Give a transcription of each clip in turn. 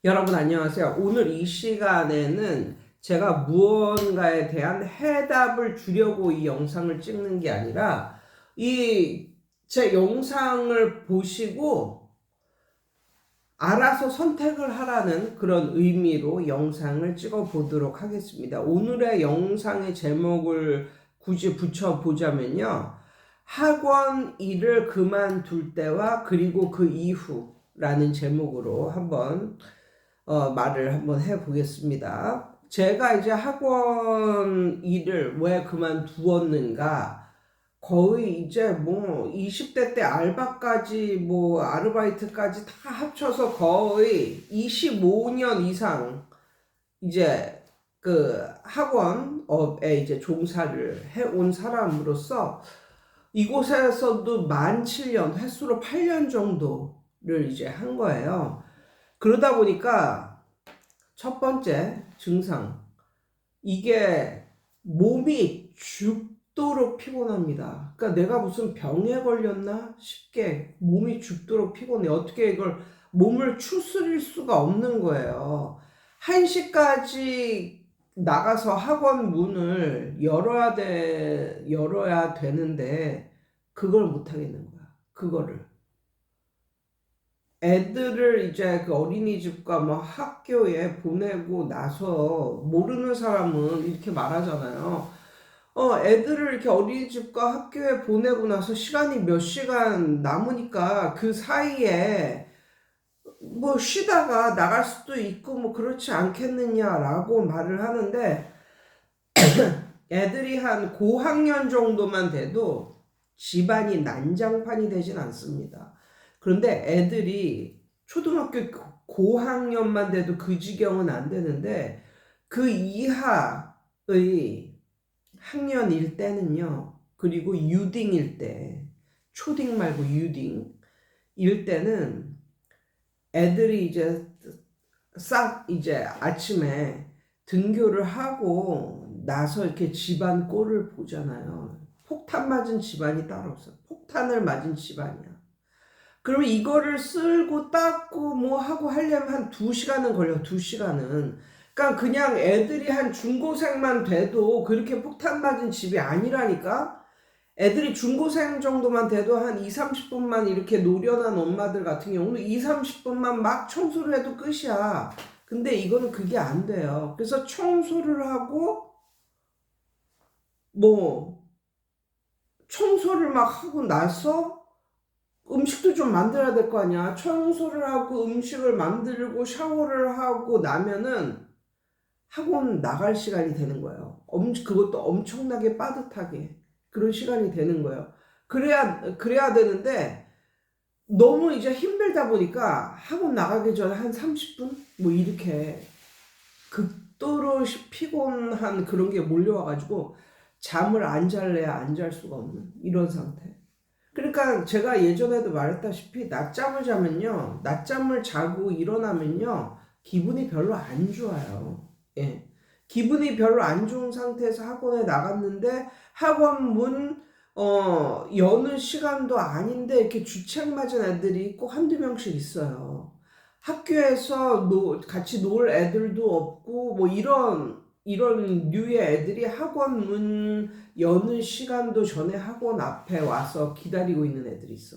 여러분 안녕하세요. 오늘 이 시간에는 제가 무언가에 대한 해답을 주려고 이 영상을 찍는 게 아니라 이 제 영상을 보시고 알아서 선택을 하라는 그런 의미로 영상을 찍어 보도록 하겠습니다. 오늘의 영상의 제목을 굳이 붙여보자면요. 학원 일을 그만둘 때와 그리고 그 이후라는 제목으로 한번 말을 한번 해보겠습니다. 제가 이제 학원 일을 왜 그만두었는가? 거의 이제 뭐 20대 때 알바까지 뭐 아르바이트까지 다 합쳐서 거의 25년 이상 이제 그 학원업에 이제 종사를 해온 사람으로서 이곳에서도 만 7년, 횟수로 8년 정도를 이제 한 거예요. 그러다 보니까 첫 번째 증상, 이게 몸이 죽도록 피곤합니다. 그러니까 내가 무슨 병에 걸렸나 싶게 몸이 죽도록 피곤해. 어떻게 이걸 몸을 추스릴 수가 없는 거예요. 1시까지 나가서 학원 문을 열어야 되는데 그걸 못 하겠는 거야. 그거를. 애들을 이제 그 어린이집과 뭐 학교에 보내고 나서 모르는 사람은 이렇게 말하잖아요. 애들을 이렇게 어린이집과 학교에 보내고 나서 시간이 몇 시간 남으니까 그 사이에 뭐 쉬다가 나갈 수도 있고 뭐 그렇지 않겠느냐라고 말을 하는데 애들이 한 고학년 정도만 돼도 집안이 난장판이 되진 않습니다. 그런데 애들이 초등학교 고학년만 돼도 그 지경은 안 되는데 그 이하의 학년일 때는요. 그리고 유딩일 때, 초딩 말고 유딩일 때는 애들이 이제 싹 이제 아침에 등교를 하고 나서 이렇게 집안 꼴을 보잖아요. 폭탄 맞은 집안이 따로 없어. 폭탄을 맞은 집안이야. 그러면 이거를 쓸고 닦고 뭐 하고 하려면 한 2시간은 걸려, 2시간은. 그러니까 그냥 애들이 한 중고생만 돼도 그렇게 폭탄 맞은 집이 아니라니까? 애들이 중고생 정도만 돼도 한 2, 30분만 이렇게 노련한 엄마들 같은 경우는 2, 30분만 막 청소를 해도 끝이야. 근데 이거는 그게 안 돼요. 그래서 청소를 하고 뭐 청소를 막 하고 나서 음식도 좀 만들어야 될 거 아니야. 청소를 하고 음식을 만들고 샤워를 하고 나면은 학원 나갈 시간이 되는 거예요. 그것도 엄청나게 빠듯하게 그런 시간이 되는 거예요. 그래야 되는데 너무 이제 힘들다 보니까 학원 나가기 전에 한 30분? 뭐 이렇게 극도로 피곤한 그런 게 몰려와가지고 잠을 안 잘래야 안 잘 수가 없는 이런 상태. 그러니까 제가 예전에도 말했다시피 낮잠을 자면요, 낮잠을 자고 일어나면요, 기분이 별로 안 좋아요. 예. 기분이 별로 안 좋은 상태에서 학원에 나갔는데 학원 문 여는 시간도 아닌데 이렇게 주책 맞은 애들이 꼭 한두 명씩 있어요. 학교에서 같이 놀 애들도 없고 뭐 이런 류의 애들이 학원 문 여는 시간도 전에 학원 앞에 와서 기다리고 있는 애들이 있어.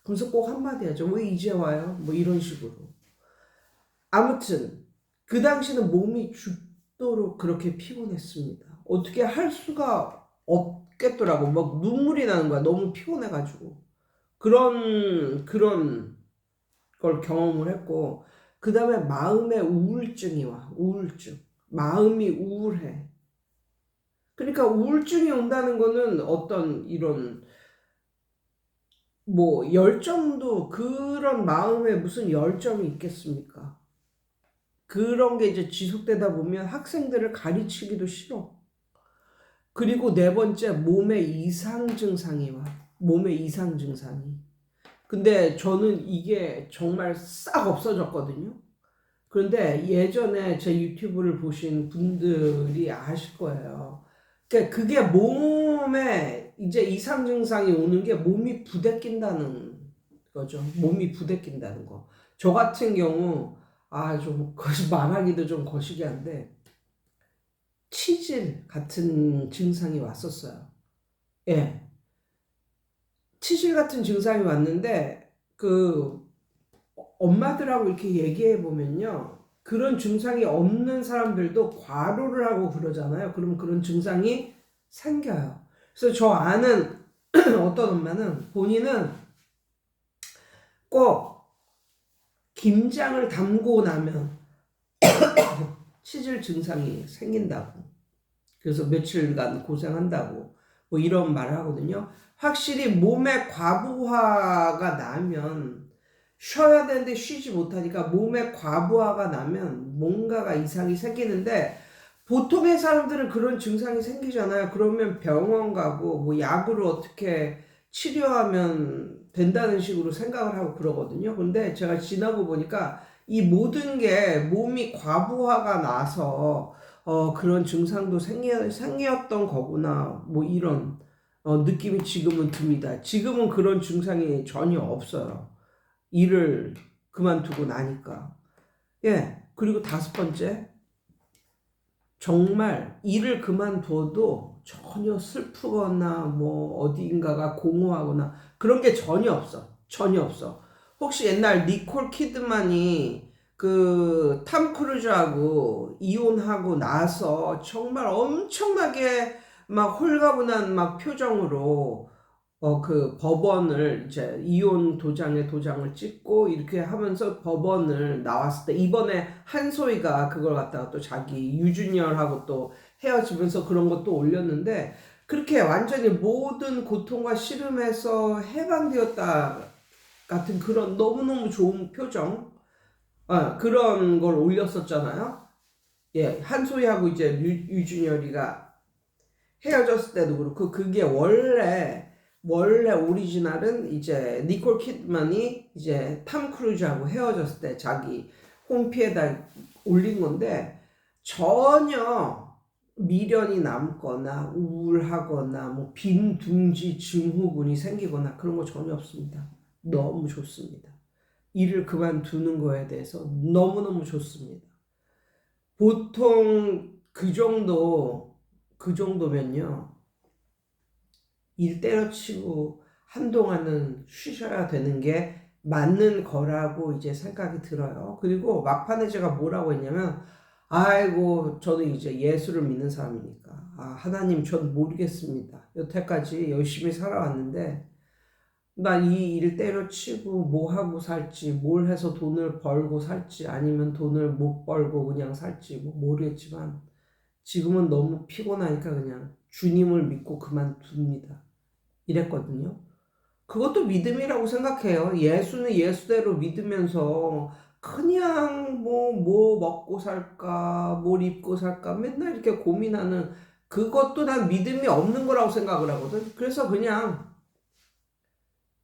그래서 꼭 한마디 하죠. 왜 이제 와요? 뭐 이런 식으로. 아무튼 그 당시는 몸이 죽도록 그렇게 피곤했습니다. 어떻게 할 수가 없겠더라고. 막 눈물이 나는 거야. 너무 피곤해가지고. 그런 걸 경험을 했고, 그 다음에 마음의 우울증이 와. 우울증. 마음이 우울해. 그러니까 우울증이 온다는 거는 어떤 이런 뭐 열정도 그런 마음에 무슨 열정이 있겠습니까? 그런 게 이제 지속되다 보면 학생들을 가르치기도 싫어. 그리고 네 번째, 몸의 이상 증상이 와. 몸의 이상 증상이. 근데 저는 이게 정말 싹 없어졌거든요. 그런데 예전에 제 유튜브를 보신 분들이 아실 거예요. 그러니까 그게 몸에 이제 이상 증상이 오는 게 몸이 부대낀다는 거죠. 몸이 부대낀다는 거. 저 같은 경우 좀 말하기도 좀 거시기한데, 치질 같은 증상이 왔었어요. 예. 치질 같은 증상이 왔는데, 엄마들하고 이렇게 얘기해 보면요. 그런 증상이 없는 사람들도 과로를 하고 그러잖아요. 그럼 그런 증상이 생겨요. 그래서 저 아는 어떤 엄마는 본인은 꼭 김장을 담고 나면 치질 증상이 생긴다고. 그래서 며칠간 고생한다고. 뭐 이런 말을 하거든요. 확실히 몸의 과부하가 나면 쉬어야 되는데 쉬지 못하니까 몸의 과부하가 나면 뭔가가 이상이 생기는데 보통의 사람들은 그런 증상이 생기잖아요. 그러면 병원 가고 뭐 약으로 어떻게 치료하면 된다는 식으로 생각을 하고 그러거든요. 근데 제가 지나고 보니까 이 모든 게 몸이 과부하가 나서 그런 증상도 생겼던 거구나. 뭐 이런 느낌이 지금은 듭니다. 지금은 그런 증상이 전혀 없어요. 일을 그만두고 나니까. 예. 그리고 다섯 번째, 정말 일을 그만둬도 전혀 슬프거나 뭐 어디인가가 공허하거나 그런 게 전혀 없어. 전혀 없어. 혹시 옛날 니콜 키드만이 그 탐 크루즈하고 이혼하고 나서 정말 엄청나게 막 홀가분한 막 표정으로 그 법원을 이제 이혼 도장에 도장을 찍고 이렇게 하면서 법원을 나왔을 때 이번에 한소희가 그걸 갖다가 또 자기 유준열하고 또 헤어지면서 그런 것도 올렸는데 그렇게 완전히 모든 고통과 시름에서 해방되었다 같은 그런 너무너무 좋은 표정 그런 걸 올렸었잖아요. 예, 한소희하고 이제 유준열이가 헤어졌을 때도 그렇고 그게 원래 오리지널은 이제 니콜 키드만이 이제 탐 크루즈하고 헤어졌을 때 자기 홈피에다 올린 건데 전혀 미련이 남거나 우울하거나 뭐 빈둥지 증후군이 생기거나 그런 거 전혀 없습니다. 너무 좋습니다. 일을 그만두는 거에 대해서 너무너무 좋습니다. 보통 그 정도면요. 일 때려치고 한동안은 쉬셔야 되는 게 맞는 거라고 이제 생각이 들어요. 그리고 막판에 제가 뭐라고 했냐면, 아이고, 저는 이제 예수를 믿는 사람이니까. 하나님, 전 모르겠습니다. 여태까지 열심히 살아왔는데, 나 이 일 때려치고 뭐 하고 살지, 뭘 해서 돈을 벌고 살지, 아니면 돈을 못 벌고 그냥 살지, 뭐 모르겠지만, 지금은 너무 피곤하니까 그냥 주님을 믿고 그만둡니다. 이랬거든요. 그것도 믿음이라고 생각해요. 예수는 예수대로 믿으면서 그냥 뭐 먹고 살까, 뭘 입고 살까 맨날 이렇게 고민하는 그것도 난 믿음이 없는 거라고 생각을 하거든. 그래서 그냥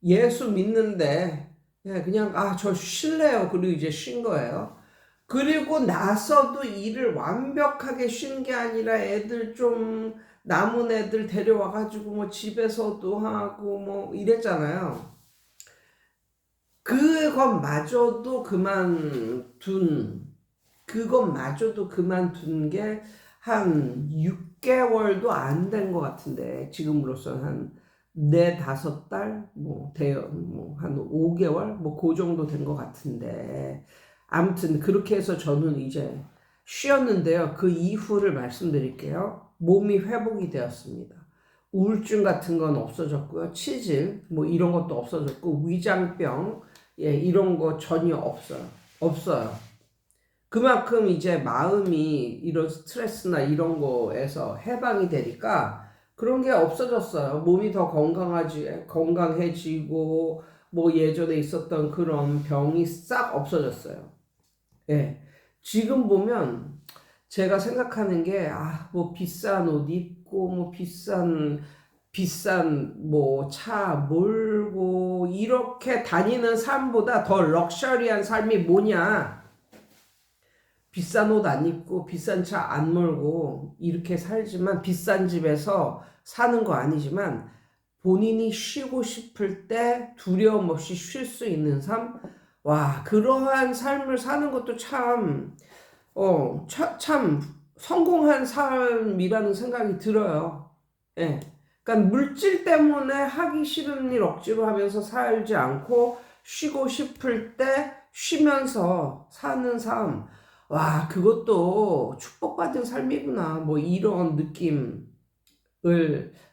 예수 믿는데 그냥 저 쉴래요. 그리고 이제 쉰 거예요. 그리고 나서도 일을 완벽하게 쉰 게 아니라 애들 좀 남은 애들 데려와가지고 뭐 집에서도 하고 뭐 이랬잖아요. 그것마저도 그만둔 게 한 6개월도 안 된 것 같은데, 지금으로서는 한 4~5달? 한 5개월? 뭐, 그 정도 된 것 같은데. 아무튼, 그렇게 해서 저는 이제 쉬었는데요. 그 이후를 말씀드릴게요. 몸이 회복이 되었습니다. 우울증 같은 건 없어졌고요. 치질, 뭐 이런 것도 없어졌고, 위장병, 이런 거 전혀 없어요. 없어요. 그만큼 이제 마음이 이런 스트레스나 이런 거에서 해방이 되니까 그런 게 없어졌어요. 몸이 더 건강해지고, 뭐 예전에 있었던 그런 병이 싹 없어졌어요. 예. 지금 보면 제가 생각하는 게, 뭐 비싼 옷 입고, 뭐 비싼 뭐 차 몰고, 이렇게 다니는 삶보다 더 럭셔리한 삶이 뭐냐? 비싼 옷 안 입고 비싼 차 안 몰고 이렇게 살지만 비싼 집에서 사는 거 아니지만 본인이 쉬고 싶을 때 두려움 없이 쉴 수 있는 삶, 와, 그러한 삶을 사는 것도 참 성공한 삶이라는 생각이 들어요. 예. 그러니까 물질 때문에 하기 싫은 일 억지로 하면서 살지 않고 쉬고 싶을 때 쉬면서 사는 삶. 와, 그것도 축복받은 삶이구나. 뭐 이런 느낌을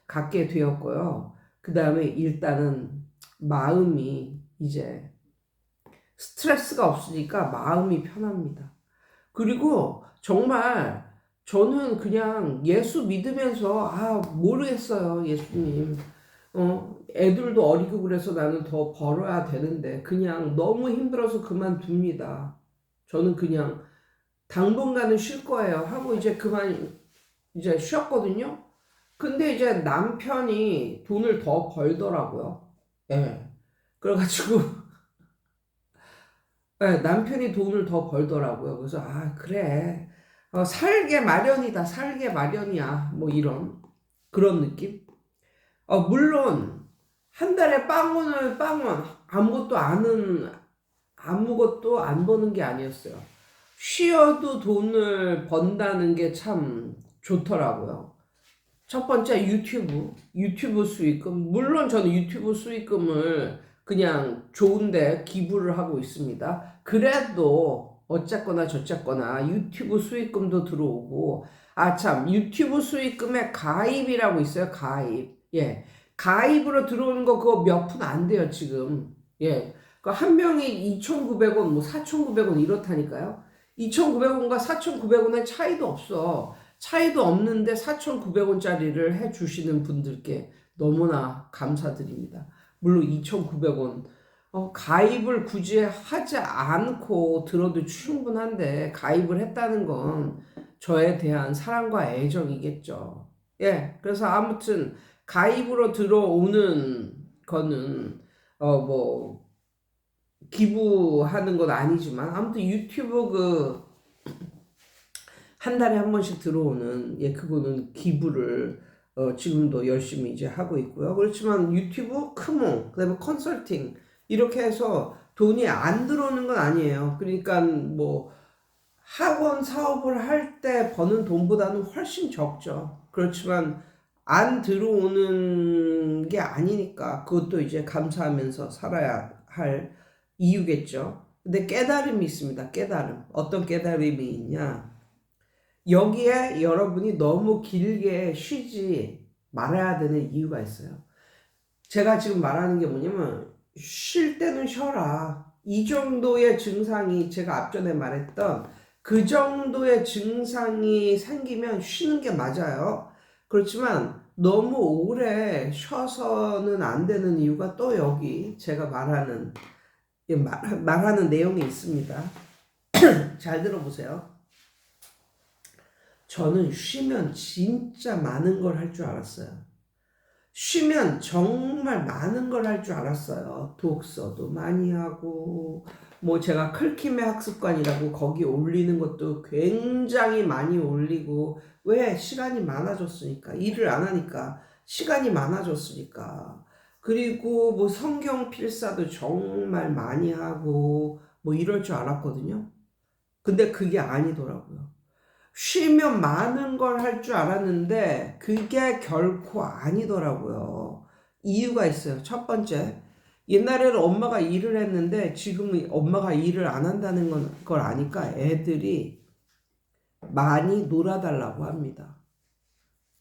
갖게 되었고요. 그 다음에 일단은 마음이 이제 스트레스가 없으니까 마음이 편합니다. 그리고 정말 저는 그냥 예수 믿으면서 모르겠어요, 예수님. 애들도 어리고 그래서 나는 더 벌어야 되는데 그냥 너무 힘들어서 그만둡니다. 저는 그냥 당분간은 쉴 거예요 하고 이제 쉬었거든요. 근데 이제 남편이 돈을 더 벌더라고요. 예. 그래가지고 네, 남편이 돈을 더 벌더라고요. 그래서, 그래. 살게 마련이다. 살게 마련이야. 뭐 이런, 그런 느낌? 물론, 한 달에 빵원, 아무것도 안 버는 게 아니었어요. 쉬어도 돈을 번다는 게 참 좋더라고요. 첫 번째 유튜브 수익금. 물론 저는 유튜브 수익금을 그냥 좋은데 기부를 하고 있습니다. 그래도 어쨌거나 저쨌거나 유튜브 수익금도 들어오고, 참, 유튜브 수익금에 가입이라고 있어요. 가입. 예. 가입으로 들어오는 거 그거 몇 푼 안 돼요, 지금. 예. 그 한 명이 2,900원, 뭐 4,900원 이렇다니까요. 2,900원과 4,900원의 차이도 없어. 차이도 없는데 4,900원짜리를 해주시는 분들께 너무나 감사드립니다. 물론 2,900원. 가입을 굳이 하지 않고 들어도 충분한데, 가입을 했다는 건 저에 대한 사랑과 애정이겠죠. 예, 그래서 아무튼, 가입으로 들어오는 거는, 뭐, 기부하는 건 아니지만, 아무튼 유튜브 한 달에 한 번씩 들어오는, 그거는 기부를 지금도 열심히 이제 하고 있고요. 그렇지만 유튜브 크몽, 그다음에 컨설팅 이렇게 해서 돈이 안 들어오는 건 아니에요. 그러니까 뭐 학원 사업을 할 때 버는 돈보다는 훨씬 적죠. 그렇지만 안 들어오는 게 아니니까 그것도 이제 감사하면서 살아야 할 이유겠죠. 근데 깨달음이 있습니다. 깨달음. 어떤 깨달음이 있냐? 여기에 여러분이 너무 길게 쉬지 말아야 되는 이유가 있어요. 제가 지금 말하는 게 뭐냐면, 쉴 때는 쉬어라. 이 정도의 증상이 제가 앞전에 말했던 그 정도의 증상이 생기면 쉬는 게 맞아요. 그렇지만 너무 오래 쉬어서는 안 되는 이유가 또 여기 제가 말하는 내용이 있습니다. 잘 들어보세요. 저는 쉬면 진짜 많은 걸 할 줄 알았어요. 쉬면 정말 많은 걸 할 줄 알았어요. 독서도 많이 하고, 뭐 제가 클킴의 학습관이라고 거기 올리는 것도 굉장히 많이 올리고, 왜? 시간이 많아졌으니까. 일을 안 하니까. 시간이 많아졌으니까. 그리고 뭐 성경 필사도 정말 많이 하고, 뭐 이럴 줄 알았거든요. 근데 그게 아니더라고요. 쉬면 많은 걸 할 줄 알았는데 그게 결코 아니더라고요. 이유가 있어요. 첫 번째, 옛날에는 엄마가 일을 했는데 지금은 엄마가 일을 안 한다는 걸 아니까 애들이 많이 놀아달라고 합니다.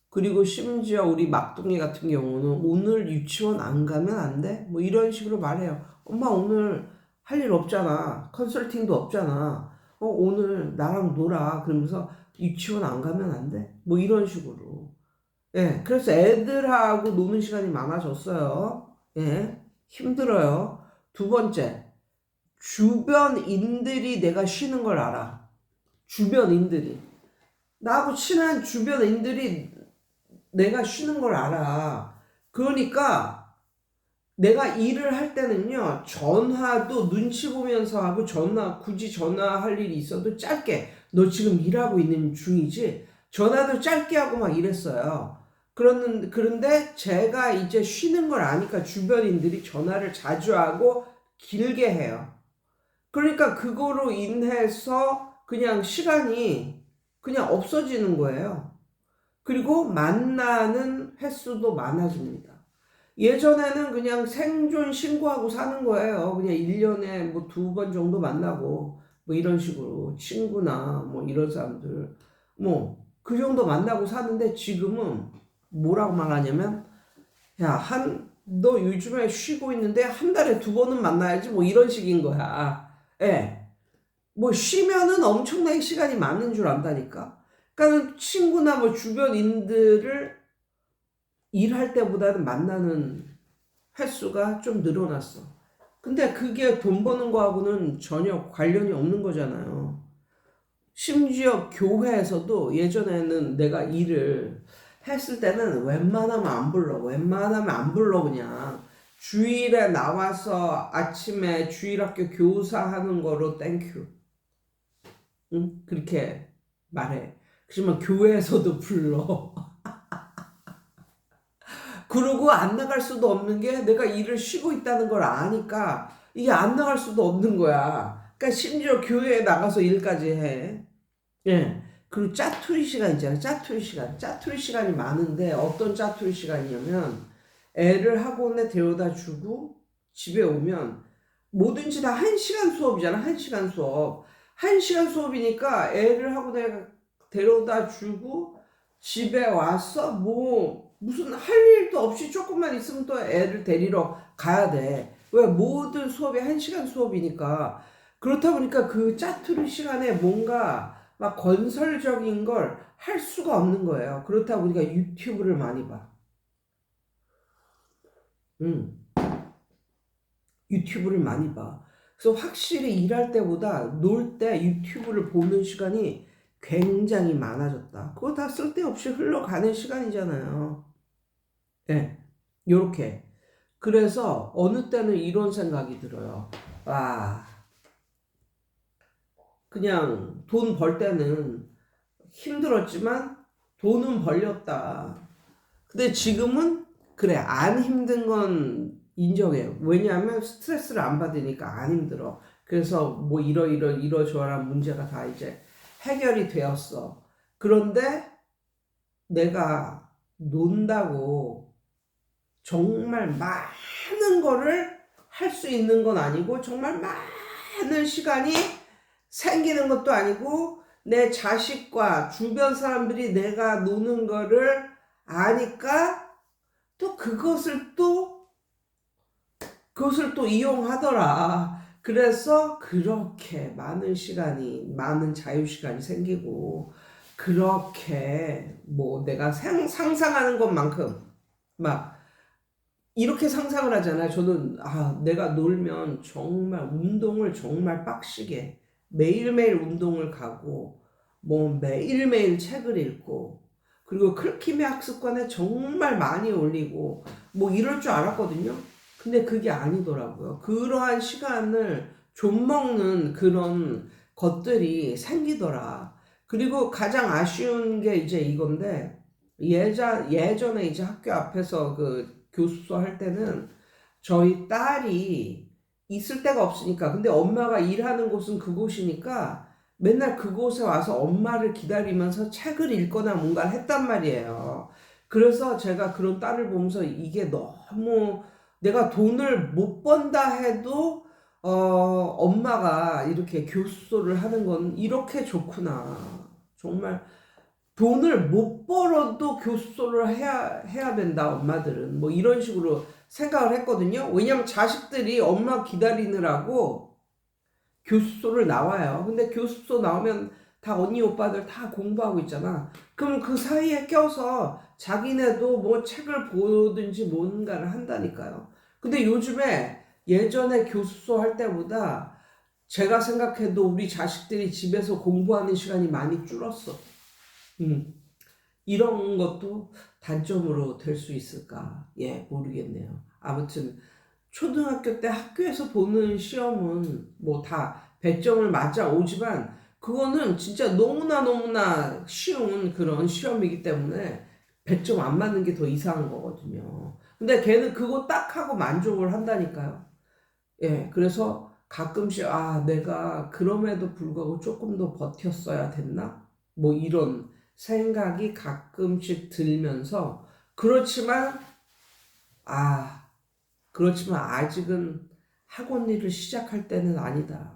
그리고 심지어 우리 막둥이 같은 경우는 오늘 유치원 안 가면 안 돼? 뭐 이런 식으로 말해요. 엄마 오늘 할 일 없잖아. 컨설팅도 없잖아. 오늘 나랑 놀아. 그러면서 유치원 안 가면 안 돼? 뭐 이런 식으로. 예. 그래서 애들하고 노는 시간이 많아졌어요. 예. 힘들어요. 두 번째, 주변인들이 내가 쉬는 걸 알아. 주변인들이. 나하고 친한 주변인들이 내가 쉬는 걸 알아. 그러니까 내가 일을 할 때는요, 전화도 눈치 보면서 하고, 굳이 전화할 일이 있어도 짧게, 너 지금 일하고 있는 중이지? 전화도 짧게 하고 막 이랬어요. 그런데 제가 이제 쉬는 걸 아니까 주변인들이 전화를 자주 하고 길게 해요. 그러니까 그거로 인해서 그냥 시간이 그냥 없어지는 거예요. 그리고 만나는 횟수도 많아집니다. 예전에는 그냥 생존 신고하고 사는 거예요. 그냥 1년에 뭐 2번 정도 만나고 뭐 이런 식으로 친구나 뭐 이런 사람들 뭐 그 정도 만나고 사는데 지금은 뭐라고 말하냐면 야, 너 요즘에 쉬고 있는데 한 달에 2번은 만나야지 뭐 이런 식인 거야. 예. 뭐 쉬면은 엄청나게 시간이 많은 줄 안다니까. 그러니까 친구나 뭐 주변인들을 일할 때보다는 만나는 횟수가 좀 늘어났어. 근데 그게 돈 버는 거하고는 전혀 관련이 없는 거잖아요. 심지어 교회에서도 예전에는 내가 일을 했을 때는 웬만하면 안 불러. 웬만하면 안 불러, 그냥. 주일에 나와서 아침에 주일학교 교사하는 거로 땡큐. 응? 그렇게 말해. 그렇지만 교회에서도 불러. 그러고 안 나갈 수도 없는 게 내가 일을 쉬고 있다는 걸 아니까 이게 안 나갈 수도 없는 거야. 그러니까 심지어 교회에 나가서 일까지 해. 예. 그리고 짜투리 시간 있잖아요. 짜투리 시간. 짜투리 시간이 많은데 어떤 짜투리 시간이냐면 애를 학원에 데려다 주고 집에 오면 뭐든지 다 1시간 수업이잖아. 1시간 수업. 1시간 수업이니까 애를 학원에 데려다 주고 집에 와서 뭐 무슨 할 일도 없이 조금만 있으면 또 애를 데리러 가야 돼. 왜? 모든 수업이 1시간 수업이니까. 그렇다 보니까 그 짜투리 시간에 뭔가 막 건설적인 걸 할 수가 없는 거예요. 그렇다 보니까 유튜브를 많이 봐. 음, 유튜브를 많이 봐. 그래서 확실히 일할 때보다 놀 때 유튜브를 보는 시간이 굉장히 많아졌다. 그거 다 쓸데없이 흘러가는 시간이잖아요. 예, 요렇게. 그래서 어느 때는 이런 생각이 들어요. 와, 그냥 돈 벌 때는 힘들었지만 돈은 벌렸다. 근데 지금은 그래, 안 힘든 건 인정해요. 왜냐하면 스트레스를 안 받으니까 안 힘들어. 그래서 뭐 이러저러한 문제가 다 이제 해결이 되었어. 그런데 내가 논다고 정말 많은 거를 할 수 있는 건 아니고 정말 많은 시간이 생기는 것도 아니고 내 자식과 주변 사람들이 내가 노는 거를 아니까 또 그것을 또 이용하더라. 그래서 그렇게 많은 시간이, 많은 자유 시간이 생기고, 그렇게 뭐 내가 상상하는 것만큼 막 이렇게 상상을 하잖아요. 저는, 내가 놀면 정말 운동을 정말 빡시게 매일매일 운동을 가고, 뭐 매일매일 책을 읽고, 그리고 클키미 학습관에 정말 많이 올리고, 뭐 이럴 줄 알았거든요. 근데 그게 아니더라고요. 그러한 시간을 좀먹는 그런 것들이 생기더라. 그리고 가장 아쉬운 게 이제 이건데, 예전에 이제 학교 앞에서 그 교습소 할 때는 저희 딸이 있을 데가 없으니까, 근데 엄마가 일하는 곳은 그곳이니까 맨날 그곳에 와서 엄마를 기다리면서 책을 읽거나 뭔가를 했단 말이에요. 그래서 제가 그런 딸을 보면서 이게 너무 내가 돈을 못 번다 해도 엄마가 이렇게 교습소를 하는 건 이렇게 좋구나. 정말 돈을 못 벌어도 교습소를 해야 된다, 엄마들은. 뭐 이런 식으로 생각을 했거든요. 왜냐면 자식들이 엄마 기다리느라고 교습소를 나와요. 근데 교습소 나오면 다 언니, 오빠들 다 공부하고 있잖아. 그럼 그 사이에 껴서 자기네도 뭐 책을 보든지 뭔가를 한다니까요. 근데 요즘에 예전에 교습소 할 때보다 제가 생각해도 우리 자식들이 집에서 공부하는 시간이 많이 줄었어. 음. 이런 것도 단점으로 될 수 있을까? 예, 모르겠네요. 아무튼 초등학교 때 학교에서 보는 시험은 뭐 다 100점을 맞아 오지만 그거는 진짜 너무나 쉬운 그런 시험이기 때문에 100점 안 맞는 게 더 이상한 거거든요. 근데 걔는 그거 딱 하고 만족을 한다니까요. 예, 그래서 가끔씩 내가 그럼에도 불구하고 조금 더 버텼어야 됐나? 뭐 이런 생각이 가끔씩 들면서 그렇지만 아 그렇지만 아직은 학원 일을 시작할 때는 아니다.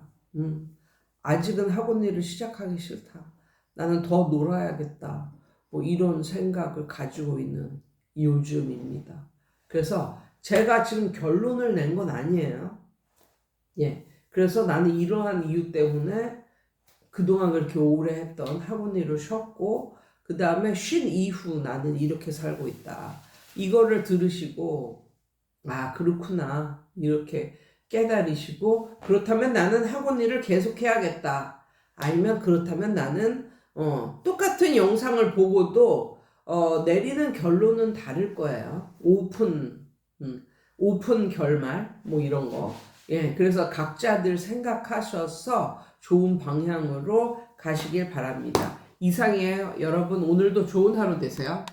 아직은 학원 일을 시작하기 싫다. 나는 더 놀아야겠다. 뭐 이런 생각을 가지고 있는 요즘입니다. 그래서 제가 지금 결론을 낸 건 아니에요. 예. 그래서 나는 이러한 이유 때문에 그동안 그렇게 오래 했던 학원 일을 쉬었고, 그 다음에 쉰 이후 나는 이렇게 살고 있다. 이거를 들으시고, 그렇구나. 이렇게 깨달으시고, 그렇다면 나는 학원 일을 계속 해야겠다. 아니면 그렇다면 나는, 똑같은 영상을 보고도, 내리는 결론은 다를 거예요. 오픈 결말, 뭐 이런 거. 예, 그래서 각자들 생각하셔서 좋은 방향으로 가시길 바랍니다. 이상이에요. 여러분, 오늘도 좋은 하루 되세요.